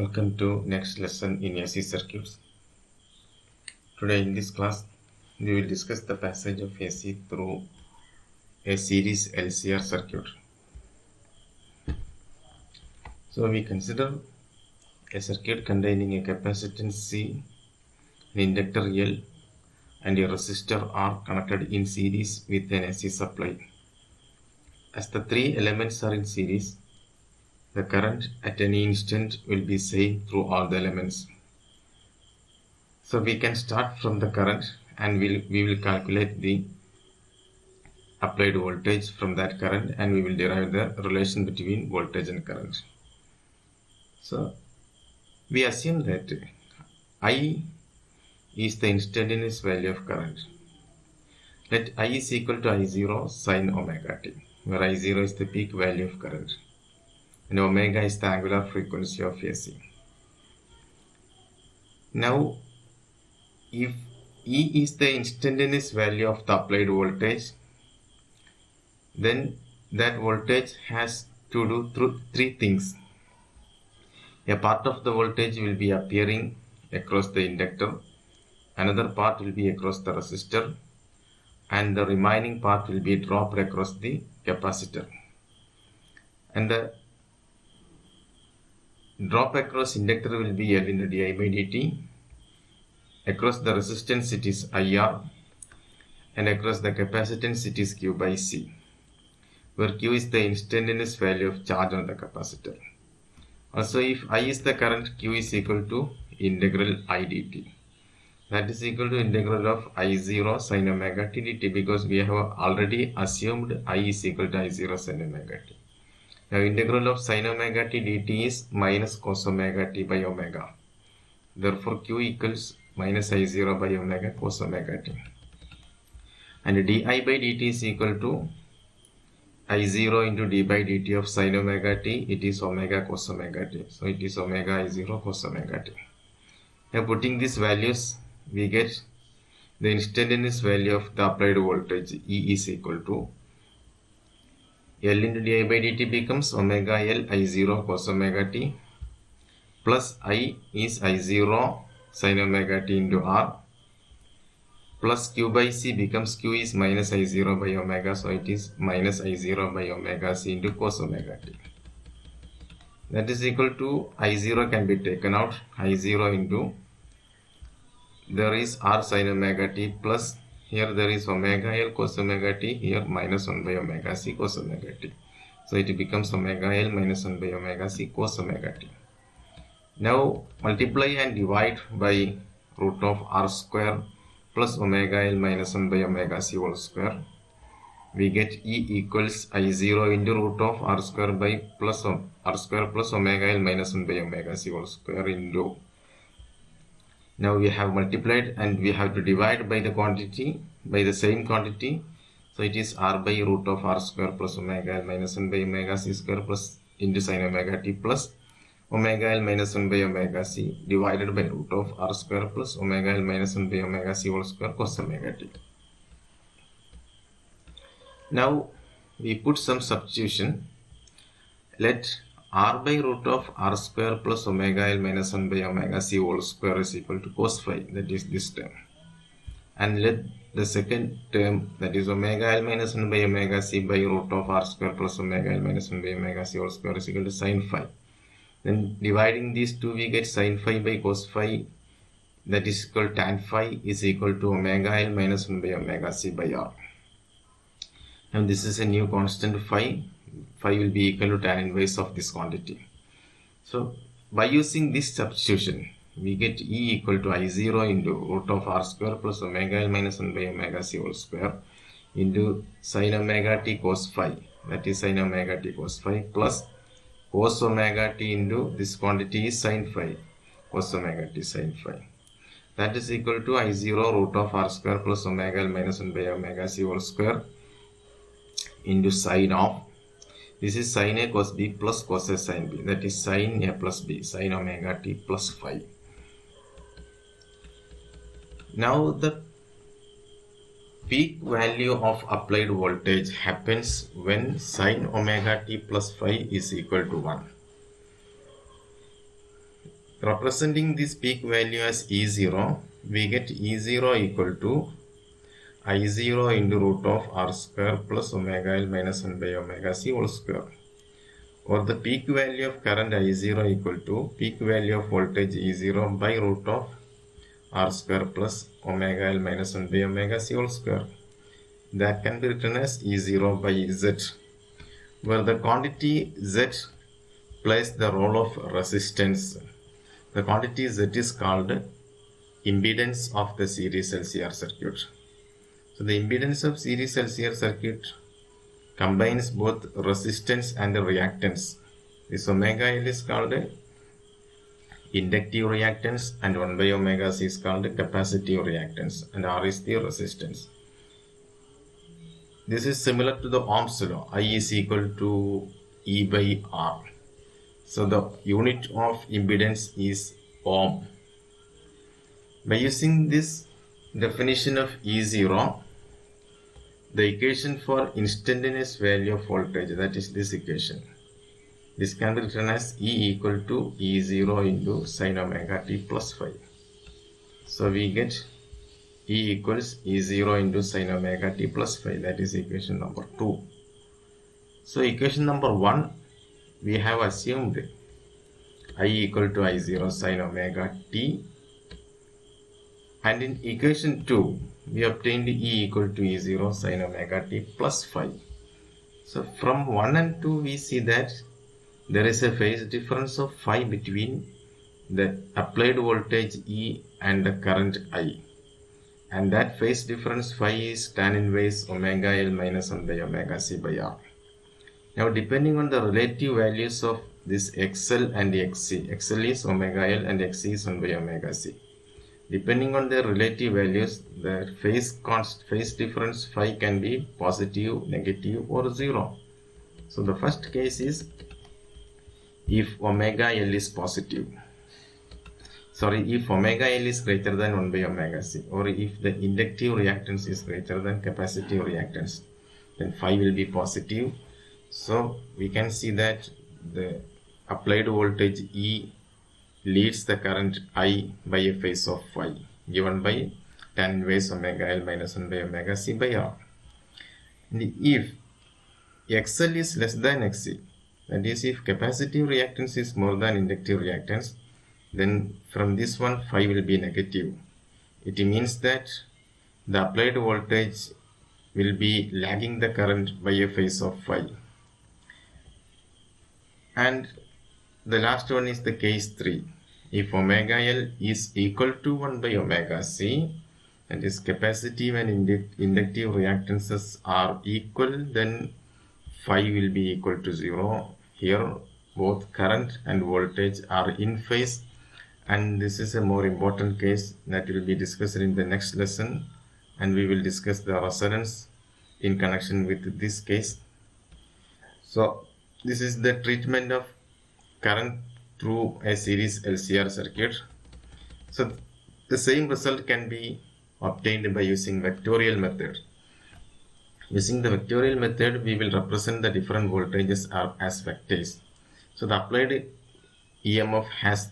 Welcome to next lesson in AC circuits. Today in this class we will discuss the passage of AC through a series LCR circuit. So we consider a circuit containing a capacitance C, an inductor L and a resistor R connected in series with an AC supply. As the three elements are in series, the current at any instant will be same through all the elements. So we can start from the current and we will calculate the applied voltage from that current, and we will derive the relation between voltage and current. So we assume that I is the instantaneous value of current. Let I is equal to I0 sin omega t, where I0 is the peak value of current and omega is the angular frequency of AC. Now if E is the instantaneous value of the applied voltage, then that voltage has to do three things. A part of the voltage will be appearing across the inductor, another part will be across the resistor, and the remaining part will be dropped across the capacitor. And the drop across inductor will be L into di by dt, across the resistance it is IR, and across the capacitance it is Q by C, where Q is the instantaneous value of charge on the capacitor. Also, if I is the current, Q is equal to integral I dt. That is equal to integral of I0 sin omega t dt, because we have already assumed I is equal to I0 sin omega t. Now integral of sin omega t dt is minus cos omega t by omega. Therefore Q equals minus I0 by omega cos omega t. And di by dt is equal to I0 into d by dt of sin omega t. It is omega cos omega t. So it is omega I0 cos omega t. Now putting these values, we get the instantaneous value of the applied voltage E is equal to L into di by dt becomes omega L I0 cos omega t, plus I is I0 sin omega t into R, plus Q by C becomes Q is minus I0 by omega, so it is minus I0 by omega C into cos omega t. That is equal to I0 can be taken out, I0 into, there is R sin omega t, plus here there is omega L cos omega t, here minus 1 by omega C cos omega t. So it becomes omega L minus 1 by omega C cos omega t. Now multiply and divide by root of R square plus omega L minus 1 by omega C whole square. We get E equals I0 into root of R square by plus R square plus omega L minus 1 by omega C whole square into. Now we have multiplied and we have to divide by the quantity, by the same quantity. So it is R by root of R square plus omega L minus 1 by omega C square plus into sin omega t plus omega L minus 1 by omega C divided by root of R square plus omega L minus 1 by omega C whole square cos omega t. Now we put some substitution. Let R by root of R square plus omega L minus 1 by omega C whole square is equal to cos phi, that is this term. And let the second term, that is omega L minus 1 by omega C by root of R square plus omega L minus 1 by omega C whole square is equal to sin phi. Then dividing these two, we get sin phi by cos phi, that is equal to tan phi is equal to omega L minus 1 by omega C by R. And this is a new constant phi. Phi will be equal to tan inverse of this quantity. So by using this substitution, we get E equal to I0 into root of R square plus omega L minus 1 by omega C whole square into sin omega t cos phi, that is sin omega t cos phi, plus cos omega t into this quantity is sin phi, cos omega t sin phi. That is equal to I0 root of R square plus omega L minus 1 by omega C whole square into sin of, this is sin A cos B plus cos A sin B, that is sin A plus B, sin omega t plus phi. Now the peak value of applied voltage happens when sin omega t plus phi is equal to 1. representing this peak value as E0, we get E0 equal to I0 into root of R square plus omega L minus 1 by omega C whole square. Or the peak value of current I0 equal to peak value of voltage E0 by root of R square plus omega L minus 1 by omega C whole square. That can be written as E0 by Z, where the quantity Z plays the role of resistance. The quantity Z is called impedance of the series LCR circuit. So the impedance of series LCR circuit combines both resistance and reactance. This omega L is called inductive reactance and 1 by omega C is called capacitive reactance, and R is the resistance. This is similar to the Ohm's law. I is equal to E by R. So the unit of impedance is ohm. By using this definition of E0, the equation for instantaneous value of voltage, that is this equation, this can be written as E equal to E0 into sin omega t plus phi. So we get E equals E0 into sin omega t plus phi. That is equation number 2. So equation number 1, we have assumed I equal to I0 sin omega t, and in equation 2 we obtained E equal to E0 sin omega t plus phi. So from 1 and 2 we see that there is a phase difference of phi between the applied voltage E and the current I, and that phase difference phi is tan inverse omega L minus 1 by omega C by R. Now depending on the relative values of this XL and XC, XL is omega L and XC is 1 by omega C. Depending on their relative values, the phase difference phi can be positive, negative or 0. So the first case is if omega L is positive. If omega L is greater than 1 by omega C, or if the inductive reactance is greater than capacitive reactance, then phi will be positive. So we can see that the applied voltage E leads the current I by a phase of phi, given by tan inverse omega L minus 1 by omega C by R. And if XL is less than XC, that is if capacitive reactance is more than inductive reactance, then from this one phi will be negative. It means that the applied voltage will be lagging the current by a phase of phi. And the last one is the case 3. If omega L is equal to 1 by omega C, that is capacitive and inductive reactances are equal, then phi will be equal to 0. Here both current and voltage are in phase, and this is a more important case that will be discussed in the next lesson, and we will discuss the resonance in connection with this case. So this is the treatment of current through a series LCR circuit. So the same result can be obtained by using vectorial method. Using the vectorial method, we will represent the different voltages as vectors. So the applied EMF has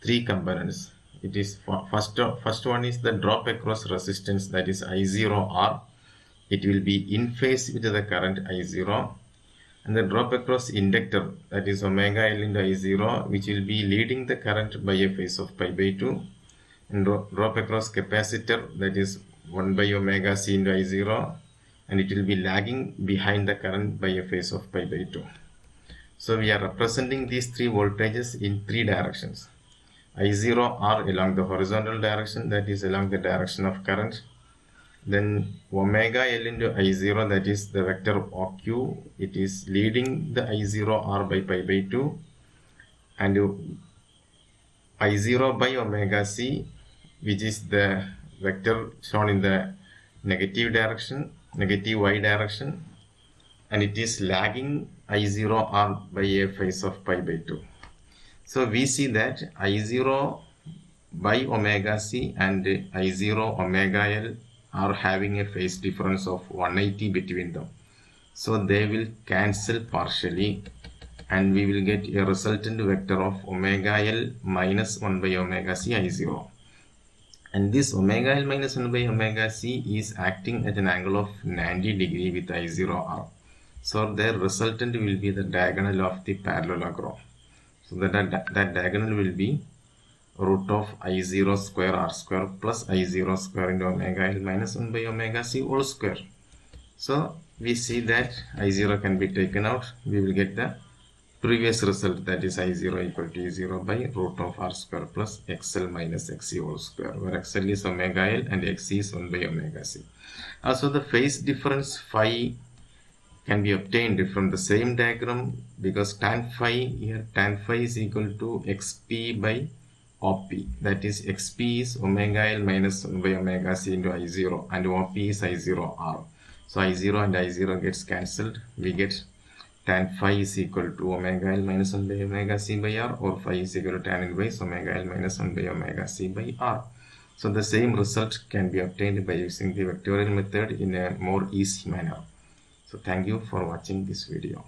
3 components. It is first one is the drop across resistance, that is I0R. It will be in phase with the current I0. And the drop across inductor, that is omega L into I0, which will be leading the current by a phase of pi by 2. And drop across capacitor, that is 1 by omega C into I0, and it will be lagging behind the current by a phase of pi by 2. So we are representing these 3 voltages in 3 directions. I0R along the horizontal direction, that is along the direction of current. Then omega L into I0, that is the vector OQ, it is leading the I0R by pi by 2, and I0 by omega C, which is the vector shown in the negative direction, negative y direction, and it is lagging I0R by a phase of pi by 2. So we see that I0 by omega C and I0 omega L are having a phase difference of 180 between them. So they will cancel partially, and we will get a resultant vector of omega L minus 1 by omega c I0. And this omega L minus 1 by omega c is acting at an angle of 90 degree with I0R. So their resultant will be the diagonal of the parallelogram. So that diagonal will be root of I0 square R square plus I0 square into omega L minus 1 by omega c whole square. So we see that I0 can be taken out. We will get the previous result, that is I0 equal to E0 by root of R square plus XL minus XC whole square, where XL is omega L and XC is 1 by omega c. Also the phase difference phi can be obtained from the same diagram, because tan phi is equal to XP by OP, that is XP is omega L minus 1 by omega c into I0 and OP is I0R. So I0 and I0 gets cancelled. We get tan phi is equal to omega L minus 1 by omega c by R, or phi is equal to tan inverse omega L minus 1 by omega c by R. So the same result can be obtained by using the vectorial method in a more easy manner. So thank you for watching this video.